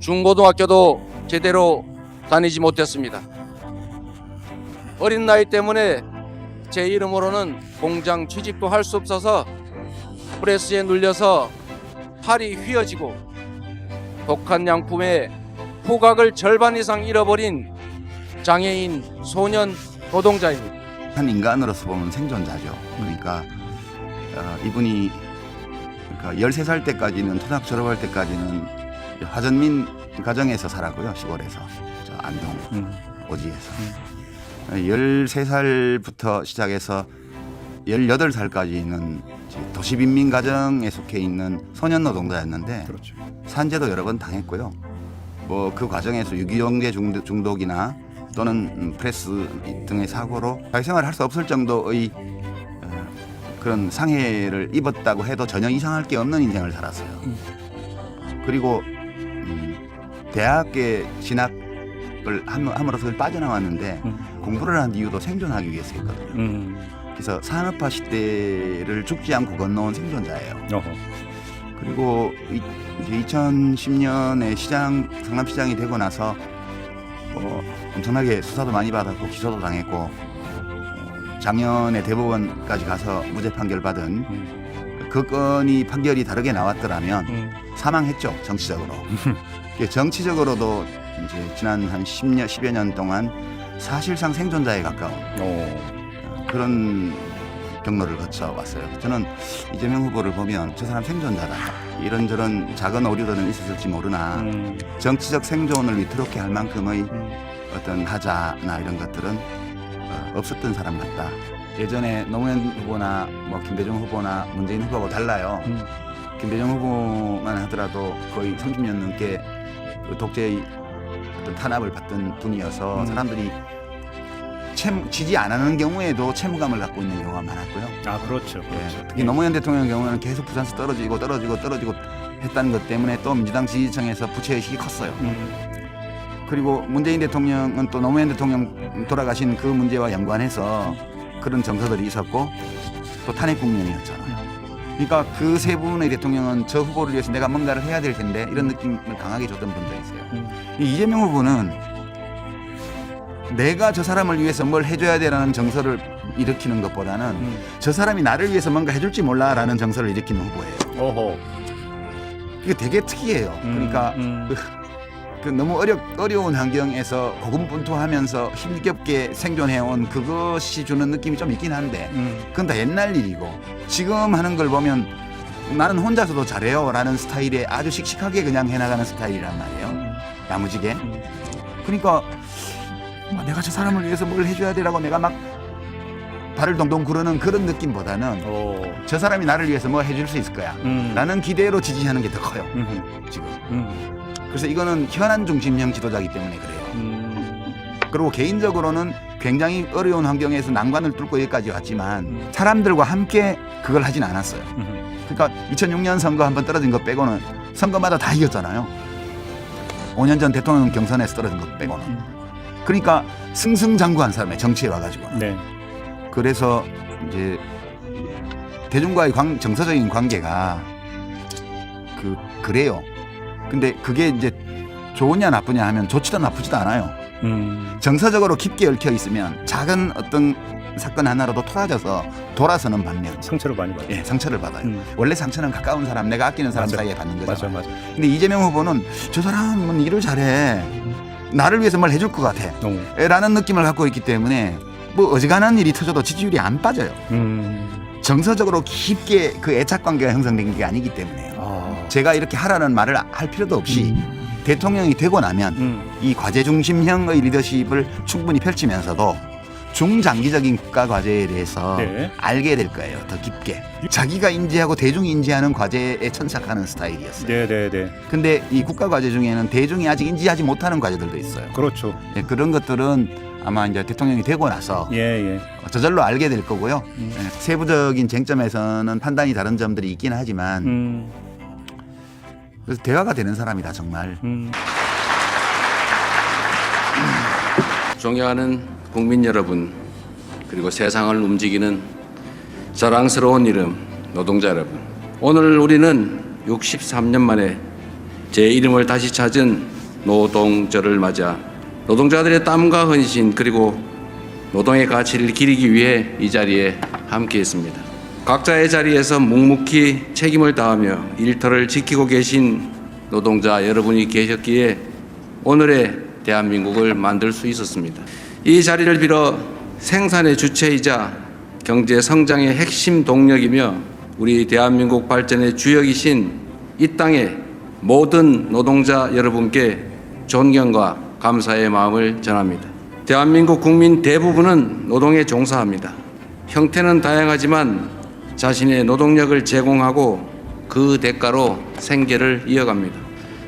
중고등학교도 제대로 다니지 못했습니다. 어린 나이 때문에 제 이름으로는 공장 취직도 할 수 없어서 프레스에 눌려서 팔이 휘어지고 독한 양품에 후각을 절반 이상 잃어버린 장애인 소년 노동자입니다. 한 인간으로서 보면 생존자죠. 그러니까 이분이 그러니까 13살 때까지는 초등학교 졸업할 때까지는 화전민 가정에서 살았고요. 시골에서 저 안동 오지에서 13살부터 시작해서 18살까지는 도시빈민 가정에 속해 있는 소년 노동자였는데 그렇죠. 산재도 여러 번 당했고요. 뭐 그 과정에서 유기용제 중독이나 또는 프레스 등의 사고로 사회생활을 할 수 없을 정도의 그런 상해를 입었다고 해도 전혀 이상할 게 없는 인생을 살았어요. 그리고 대학에 진학을 함으로써 빠져나왔는데 공부를 한 이유도 생존하기 위해서 했거든요. 그래서 산업화 시대를 죽지 않고 건너온 생존자예요. 어허. 그리고 이제 2010년에 성남시장이 되고 나서 엄청나게 수사도 많이 받았고 기소도 당했고 작년에 대법원까지 가서 무죄 판결 받은 그 건이 판결이 다르게 나왔더라면 사망했죠, 정치적으로. 정치적으로도 이제 지난 한 10여 년 동안 사실상 생존자에 가까운 그런 경로를 거쳐왔어요. 저는 이재명 후보를 보면 저 사람 생존자다. 이런저런 작은 오류들은 있었을지 모르나 정치적 생존을 위태롭게 할 만큼의 어떤 하자나 이런 것들은 없었던 사람 같다. 예전에 노무현 후보나 뭐 김대중 후보나 문재인 후보하고 달라요. 김대중 후보만 하더라도 거의 30년 넘게 그 독재의 어떤 탄압을 받던 분이어서 사람들이 지지 안 하는 경우에도 채무감을 갖고 있는 경우가 많았고요. 아 그렇죠. 특히 노무현 대통령의 경우는 계속 부산에서 떨어지고 했다는 것 때문에 또 민주당 지지층에서 부채의식이 컸어요. 그리고 문재인 대통령은 또 노무현 대통령 돌아가신 그 문제와 연관해서 그런 정서들이 있었고 또 탄핵 국면이었잖아요. 그러니까 그 세 분의 대통령은 저 후보를 위해서 내가 뭔가를 해야 될 텐데 이런 느낌을 강하게 줬던 분도 있어요. 이재명 후보는 내가 저 사람을 위해서 뭘 해줘야 되라는 정서를 일으키는 것보다는 저 사람이 나를 위해서 뭔가 해줄지 몰라라는 정서를 일으키는 후보예요. 어허. 이게 되게 특이해요. 그러니까 그 너무 어려운 환경에서 고군분투하면서 힘겹게 생존해온 그것이 주는 느낌이 좀 있긴 한데 그건 다 옛날 일이고 지금 하는 걸 보면 나는 혼자서도 잘해요 라는 스타일에 아주 씩씩하게 그냥 해나가는 스타일이란 말이에요. 야무지게. 그러니까 내가 저 사람을 위해서 뭘 해줘야 되라고 내가 막 발을 동동 구르는 그런 느낌보다는 저 사람이 나를 위해서 뭐 해줄 수 있을 거야 라는 기대로 지지하는 게 더 커요. 지금. 그래서 이거는 현안 중심형 지도자이기 때문에 그래요. 그리고 개인적으로는 굉장히 어려운 환경에서 난관을 뚫고 여기까지 왔지만 사람들과 함께 그걸 하진 않았어요. 그러니까 2006년 선거 한번 떨어진 거 빼고는 선거마다 다 이겼잖아요. 5년 전 대통령 경선에서 떨어진 거 빼고는. 그러니까 승승장구한 사람의 정치에 와가지고. 네. 그래서 이제 대중과의 정서적인 관계가 그래요. 근데 그게 이제 좋으냐 나쁘냐 하면 좋지도 나쁘지도 않아요. 정서적으로 깊게 얽혀 있으면 작은 어떤 사건 하나라도 토라져서 돌아서는 반면 상처를 많이 받아요. 예, 상처를 받아요. 원래 상처는 가까운 사람, 내가 아끼는 사람 사이에 받는 거죠. 맞아. 근데 이재명 후보는 저 사람은 일을 잘해. 나를 위해서 뭘 해줄 것 같아. 라는 느낌을 갖고 있기 때문에 뭐 어지간한 일이 터져도 지지율이 안 빠져요. 정서적으로 깊게 그 애착관계가 형성된 게 아니기 때문에요. 제가 이렇게 하라는 말을 할 필요도 없이 대통령이 되고 나면 이 과제 중심형의 리더십을 충분히 펼치면서도 중장기적인 국가 과제에 대해서 알게 될 거예요. 더 깊게. 자기가 인지하고 대중이 인지하는 과제에 천착하는 스타일이었어요. 네네네. 근데 이 국가 과제 중에는 대중이 아직 인지하지 못하는 과제들도 있어요. 그렇죠. 예, 그런 것들은 아마 이제 대통령이 되고 나서 저절로 알게 될 거고요. 예, 세부적인 쟁점에서는 판단이 다른 점들이 있긴 하지만 그래서 대화가 되는 사람이다 정말. 존경하는 국민 여러분, 그리고 세상을 움직이는 자랑스러운 이름 노동자 여러분, 오늘 우리는 63년 만에 제 이름을 다시 찾은 노동절을 맞아 노동자들의 땀과 헌신 그리고 노동의 가치를 기리기 위해 이 자리에 함께했습니다. 각자의 자리에서 묵묵히 책임을 다하며 일터를 지키고 계신 노동자 여러분이 계셨기에 오늘의 대한민국을 만들 수 있었습니다. 이 자리를 빌어 생산의 주체이자 경제 성장의 핵심 동력이며 우리 대한민국 발전의 주역이신 이 땅의 모든 노동자 여러분께 존경과 감사의 마음을 전합니다. 대한민국 국민 대부분은 노동에 종사합니다. 형태는 다양하지만 자신의 노동력을 제공하고 그 대가로 생계를 이어갑니다.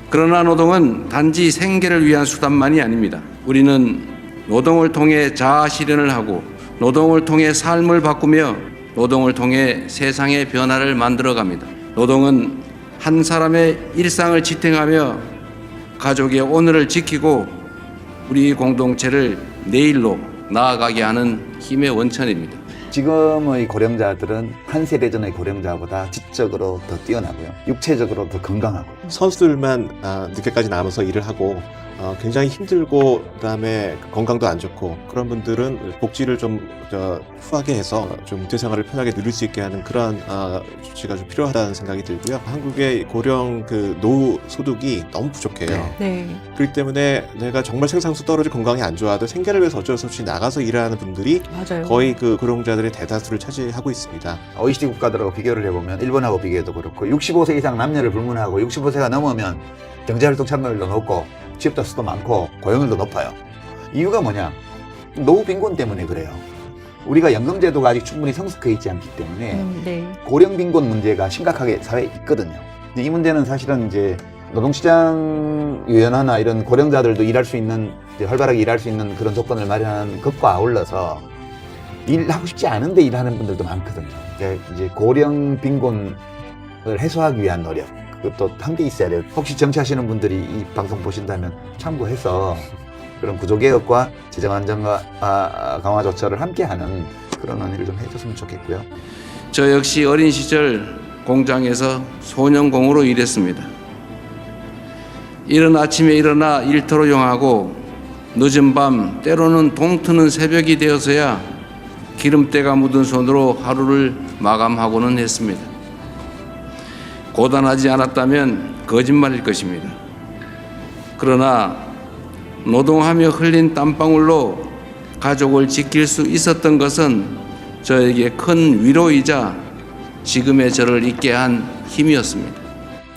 그러나 노동은 단지 생계를 위한 수단만이 아닙니다. 우리는 노동을 통해 자아 실현을 하고 노동을 통해 삶을 바꾸며 노동을 통해 세상의 변화를 만들어갑니다. 노동은 한 사람의 일상을 지탱하며 가족의 오늘을 지키고 우리 공동체를 내일로 나아가게 하는 힘의 원천입니다. 지금의 고령자들은 한 세대 전의 고령자보다 지적으로 더 뛰어나고요. 육체적으로 더 건강하고. 선수들만 늦게까지 남아서 일을 하고 굉장히 힘들고 그다음에 건강도 안 좋고 그런 분들은 복지를 좀 후하게 해서 좀 은퇴 생활을 편하게 누릴 수 있게 하는 그런 조치가 좀 필요하다는 생각이 들고요. 한국의 고령 그 노후 소득이 너무 부족해요. 네. 그렇기 때문에 내가 정말 생산성 떨어지고 건강이 안 좋아도 생계를 위해서 어쩔 수 없이 나가서 일하는 분들이 맞아요. 거의 그 고령자들의 대다수를 차지하고 있습니다. OECD 국가들하고 비교를 해보면 일본하고 비교해도 그렇고 65세 이상 남녀를 불문하고 65세가 넘으면 경제활동 참가율도 높고 취업자 수도 많고 고용률도 높아요. 이유가 뭐냐? 노후 빈곤 때문에 그래요. 우리가 연금제도가 아직 충분히 성숙해 있지 않기 때문에 네. 고령 빈곤 문제가 심각하게 사회에 있거든요. 근데 이 문제는 사실은 이제 노동시장 유연화나 이런 고령자들도 일할 수 있는 활발하게 일할 수 있는 그런 조건을 마련하는 것과 아울러서 일하고 싶지 않은데 일하는 분들도 많거든요. 이제 고령 빈곤을 해소하기 위한 노력 그것도 함께 있어야 돼요. 혹시 정치하시는 분들이 이 방송 보신다면 참고해서 그런 구조개혁과 재정 안정화 강화 조처를 함께하는 그런 논의를 좀 해줬으면 좋겠고요. 저 역시 어린 시절 공장에서 소년공으로 일했습니다. 이른 아침에 일어나 일터로 용하고 늦은 밤 때로는 동트는 새벽이 되어서야 기름때가 묻은 손으로 하루를 마감하고는 했습니다. 고단하지 않았다면 거짓말일 것입니다. 그러나 노동하며 흘린 땀방울로 가족을 지킬 수 있었던 것은 저에게 큰 위로이자 지금의 저를 있게 한 힘이었습니다.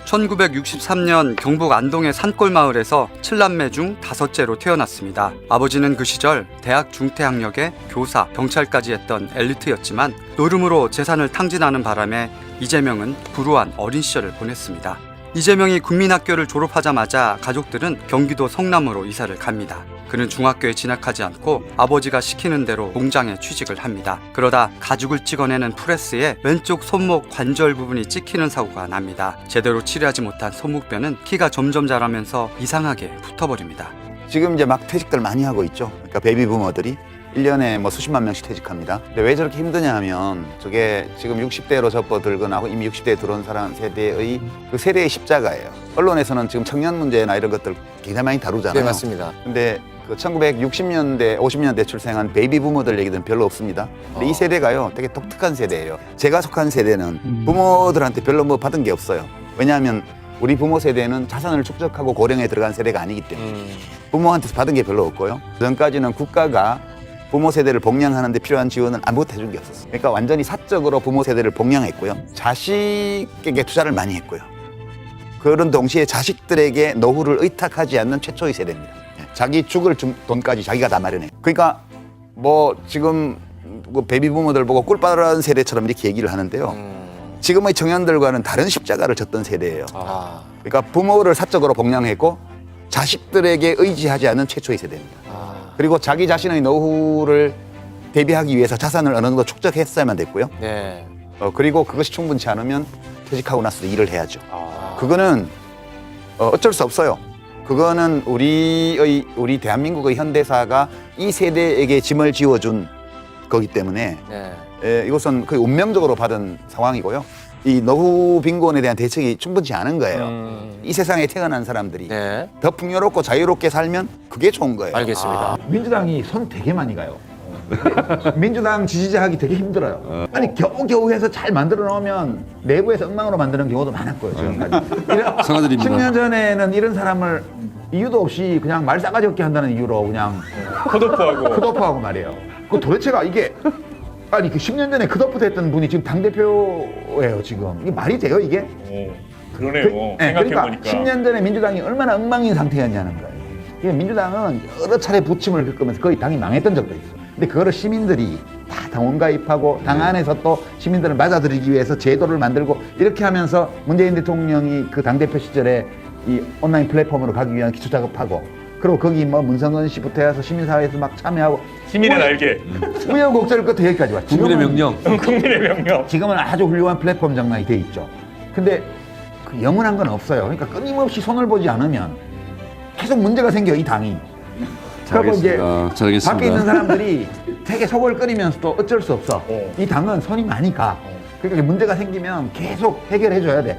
1963년 경북 안동의 산골마을에서 7남매 중 5째로 태어났습니다. 아버지는 그 시절 대학 중퇴학력에 교사, 경찰까지 했던 엘리트였지만 노름으로 재산을 탕진하는 바람에 이재명은 불우한 어린 시절을 보냈습니다. 이재명이 국민학교를 졸업하자마자 가족들은 경기도 성남으로 이사를 갑니다. 그는 중학교에 진학하지 않고 아버지가 시키는 대로 공장에 취직을 합니다. 그러다 가죽을 찍어내는 프레스에 왼쪽 손목 관절 부분이 찍히는 사고가 납니다. 제대로 치료하지 못한 손목뼈는 키가 점점 자라면서 이상하게 붙어버립니다. 지금 이제 막 퇴직들 많이 하고 있죠. 그러니까 베이비 부머들이 1년에 뭐 수십만 명씩 퇴직합니다. 근데 왜 저렇게 힘드냐 하면 저게 지금 60대로 접어들거나 이미 60대에 들어온 사람 세대의 그 세대의 십자가예요. 언론에서는 지금 청년 문제나 이런 것들 굉장히 많이 다루잖아요. 네, 맞습니다. 근데 그 1960년대, 50년대 출생한 베이비 부머들 얘기들은 별로 없습니다. 근데 이 세대가요, 되게 독특한 세대예요. 제가 속한 세대는 부모들한테 별로 뭐 받은 게 없어요. 왜냐하면 우리 부모 세대는 자산을 축적하고 고령에 들어간 세대가 아니기 때문에 부모한테서 받은 게 별로 없고요. 그전까지는 국가가 부모 세대를 복양하는 데 필요한 지원을 아무것도 해준 게 없었어요. 그러니까 완전히 사적으로 부모 세대를 복양했고요. 자식에게 투자를 많이 했고요. 그런 동시에 자식들에게 노후를 의탁하지 않는 최초의 세대입니다. 자기 죽을 돈까지 자기가 다 마련해요. 그러니까 뭐 지금 베이비 부모들 보고 꿀 빨은 세대처럼 이렇게 얘기를 하는데요. 지금의 청년들과는 다른 십자가를 졌던 세대예요. 그러니까 부모를 사적으로 복양했고 자식들에게 의지하지 않은 최초의 세대입니다. 그리고 자기 자신의 노후를 대비하기 위해서 자산을 어느 정도 축적했어야만 됐고요. 네. 그리고 그것이 충분치 않으면 퇴직하고 나서 일을 해야죠. 그거는 어쩔 수 없어요. 그거는 우리 대한민국의 현대사가 이 세대에게 짐을 지워준 거기 때문에 네. 이것은 거의 운명적으로 받은 상황이고요. 이 노후 빈곤에 대한 대책이 충분치 않은 거예요. 이 세상에 태어난 사람들이 네. 더 풍요롭고 자유롭게 살면 그게 좋은 거예요. 알겠습니다. 민주당이 손 되게 많이 가요. 민주당 지지자하기 되게 힘들어요. 아니 겨우겨우 해서 잘 만들어 놓으면 내부에서 엉망으로 만드는 경우도 많았고요. 지금까지. 사과드립니다. 10년 전에는 이런 사람을 이유도 없이 그냥 말 싸가지 없게 한다는 이유로 그냥 컷오프하고 말이에요. 그 도대체가 이게 아니 그 10년 전에 컷오프 됐던 분이 지금 당대표예요 지금. 이게 말이 돼요 이게? 그러네요. 그러니까 생각해보니까. 10년 전에 민주당이 얼마나 엉망인 상태였냐는 거예요. 그러니까 민주당은 여러 차례 부침을 겪으면서 거의 당이 망했던 적도 있어. 근데 그거를 시민들이 다 당원 가입하고 당 안에서 또 시민들을 맞아들이기 위해서 제도를 만들고 이렇게 하면서 문재인 대통령이 그 당대표 시절에 이 온라인 플랫폼으로 가기 위한 기초 작업하고 그리고 거기 뭐 문성은 씨부터 해서 시민사회에서 막 참여하고 시민의 날개. 우여곡절 끝에 여기까지 왔죠. 국민의 명령. 국민의 명령. 지금은 아주 훌륭한 플랫폼 장만이 돼 있죠. 근데 그 영원한 건 없어요. 그러니까 끊임없이 손을 보지 않으면 계속 문제가 생겨 이 당이. 그리고 이제 밖에 있는 사람들이 되게 속을 끓이면서도 어쩔 수 없어. 이 당은 손이 많이 가. 그러니까 문제가 생기면 계속 해결해 줘야 돼.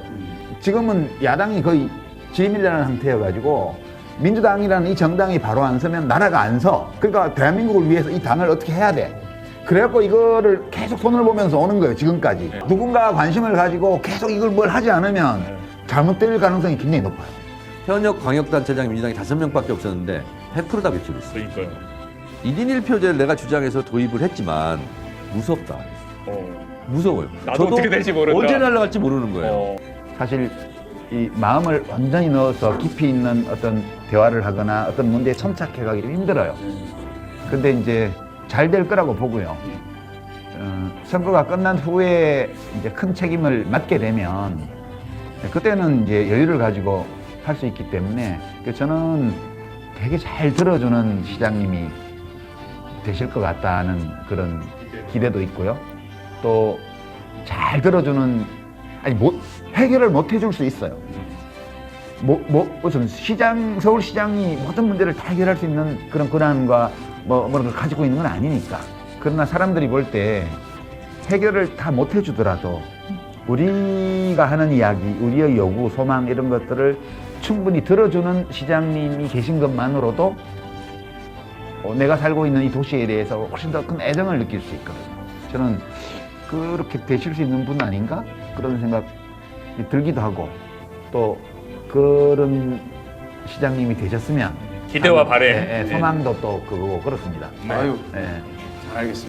지금은 야당이 거의 지밀이라는 상태여가지고 민주당이라는 이 정당이 바로 안 서면 나라가 안 서. 그러니까 대한민국을 위해서 이 당을 어떻게 해야 돼. 그래갖고 이거를 계속 손을 보면서 오는 거예요 지금까지. 누군가 관심을 가지고 계속 이걸 뭘 하지 않으면 잘못될 가능성이 굉장히 높아요. 현역 광역단체장 민주당이 5명밖에 없었는데 100% 다 외치고 있어요. 그러니까요. 1인 1표제를 내가 주장해서 도입을 했지만 무섭다. 무서워요. 나도 어떻게 될지 모른다. 언제 날아갈지 모르는 거예요. 사실 이 마음을 완전히 넣어서 깊이 있는 어떤 대화를 하거나 어떤 문제에 천착해가기도 힘들어요. 근데 이제 잘 될 거라고 보고요. 선거가 끝난 후에 이제 큰 책임을 맡게 되면 그때는 이제 여유를 가지고 할 수 있기 때문에 저는 되게 잘 들어주는 시장님이 되실 것 같다는 그런 기대도 있고요. 또 잘 들어주는 해결을 못 해줄 수 있어요. 우선 서울시장이 모든 문제를 다 해결할 수 있는 그런 권한과 그런 걸 가지고 있는 건 아니니까. 그러나 사람들이 볼 때 해결을 다 못 해주더라도 우리가 하는 이야기, 우리의 요구, 소망 이런 것들을 충분히 들어주는 시장님이 계신 것만으로도 내가 살고 있는 이 도시에 대해서 훨씬 더 큰 애정을 느낄 수 있거든요. 저는 그렇게 되실 수 있는 분 아닌가? 그런 생각이 들기도 하고 또 그런 시장님이 되셨으면 기대와 바람. 소망도 또 그거고 그렇습니다. 아유, 예. 알겠습니다.